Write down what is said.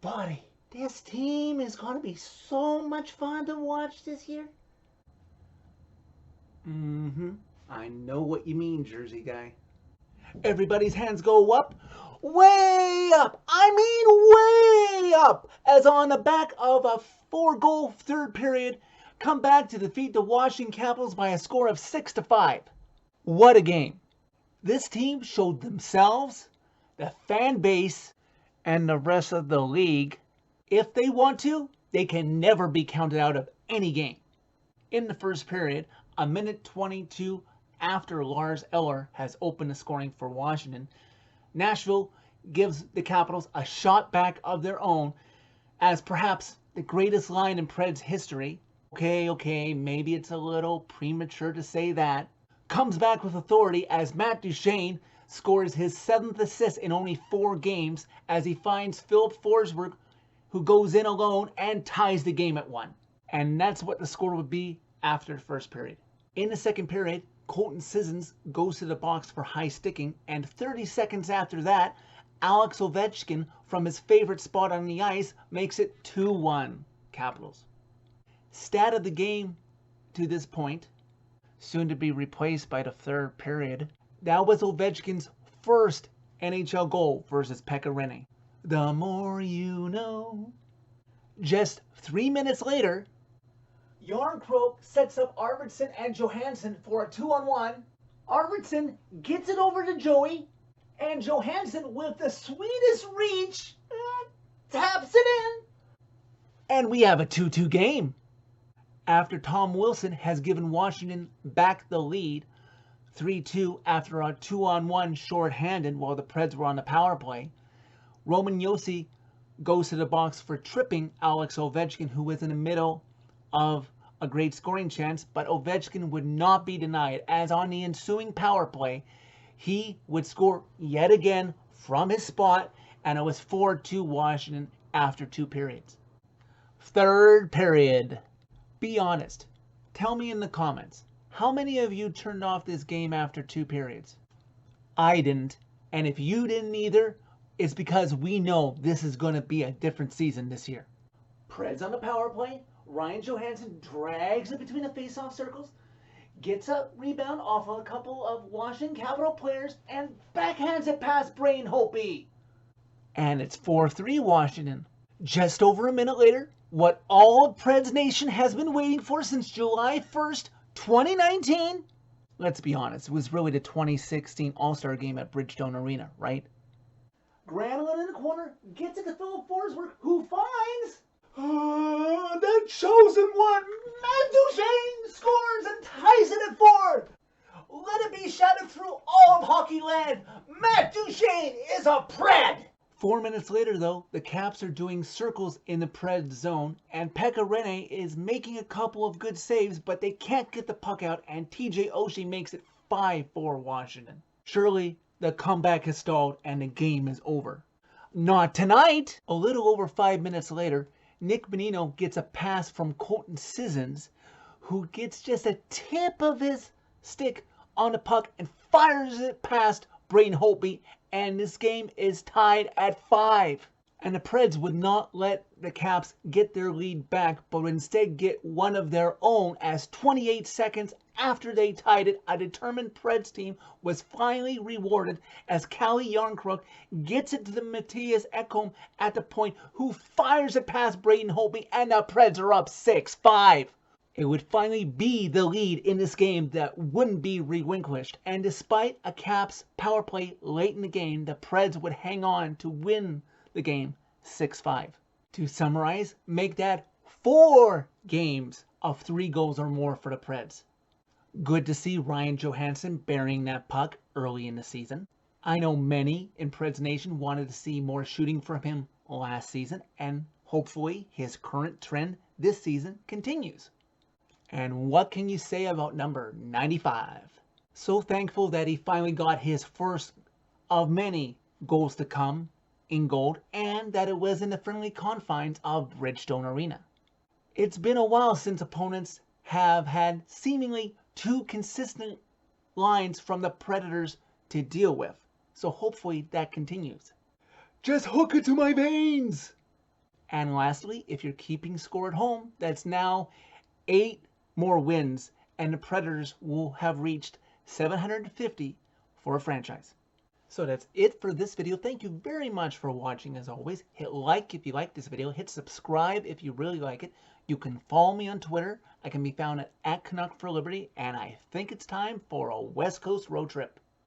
buddy, this team is going to be so much fun to watch this year. I know what you mean, Jersey guy. Everybody's hands go up. Way up! I mean way up! As on the back of a 4-goal third period, come back to defeat the Washington Capitals by a score of 6-5. What a game. This team showed themselves, the fan base, and the rest of the league, if they want to, they can never be counted out of any game. In the first period, a minute 22 after Lars Eller has opened the scoring for Washington, Nashville gives the Capitals a shot back of their own as perhaps the greatest line in Preds history. Okay, maybe it's a little premature to say that. Comes back with authority as Matt Duchene scores his 7th assist in only 4 games as he finds Philip Forsberg, who goes in alone and ties the game at 1. And that's what the score would be after the first period. In the second period, Colton Sissons goes to the box for high sticking, and 30 seconds after that, Alex Ovechkin from his favorite spot on the ice makes it 2-1 Capitals. Stat of the game to this point, soon to be replaced by the third period, that was Ovechkin's first NHL goal versus Pekka Rinne. The more you know. Just 3 minutes later, Järnkrok sets up Arvidsson and Johansson for a 2-on-1. Arvidsson gets it over to Joey, and Johansson, with the sweetest reach, taps it in. And we have a 2-2 game. After Tom Wilson has given Washington back the lead, 3-2 after a 2-on-1 short-handed while the Preds were on the power play, Roman Josi goes to the box for tripping Alex Ovechkin, who was in the middle of a great scoring chance, but Ovechkin would not be denied, as on the ensuing power play, he would score yet again from his spot, and it was 4-2 Washington after 2 periods. Third period. Be honest. Tell me in the comments, how many of you turned off this game after 2 periods? I didn't, and if you didn't either, it's because we know this is going to be a different season this year. Preds on the power play. Ryan Johansson drags it between the face-off circles, gets a rebound off of a couple of Washington Capital players, and backhands it past Brain Holtby. And it's 4-3 Washington. Just over a minute later, what all of Preds Nation has been waiting for since July 1st, 2019. Let's be honest, it was really the 2016 All-Star game at Bridgestone Arena, right? Granlund in the corner, gets it to Philip Forsberg, who finds the chosen one. Matt Duchene scores and ties it at 4. Let it be shouted through all of hockey land. Matt Duchene is a Pred. 4 minutes later, though, the Caps are doing circles in the Pred zone, and Pekka Rinne is making a couple of good saves, but they can't get the puck out, and TJ Oshie makes it 5-4 Washington. Surely the comeback has stalled and the game is over. Not tonight. A little over 5 minutes later, Nick Bonino gets a pass from Colton Sissons, who gets just a tip of his stick on the puck and fires it past Brain Holtby, and this game is tied at 5. And the Preds would not let the Caps get their lead back, but would instead get one of their own, as 28 seconds after they tied it, a determined Preds team was finally rewarded as Calle Järnkrok gets it to the Matthias Ekholm at the point, who fires it past Braden Holtby, and the Preds are up 6-5. It would finally be the lead in this game that wouldn't be relinquished, and despite a Caps power play late in the game, the Preds would hang on to win the game 6-5. To summarize, make that 4 games of 3 goals or more for the Preds. Good to see Ryan Johansson burying that puck early in the season. I know many in Preds Nation wanted to see more shooting from him last season, and hopefully his current trend this season continues. And what can you say about number 95? So thankful that he finally got his first of many goals to come in gold, and that it was in the friendly confines of Bridgestone Arena. It's been a while since opponents have had seemingly 2 consistent lines from the Predators to deal with, so hopefully that continues. Just hook it to my veins! And lastly, if you're keeping score at home, that's now 8 more wins, and the Predators will have reached 750 for a franchise. So that's it for this video. Thank you very much for watching. As always, hit like if you like this video. Hit subscribe if you really like it. You can follow me on Twitter. I can be found at Canuck for Liberty. And I think it's time for a West Coast road trip.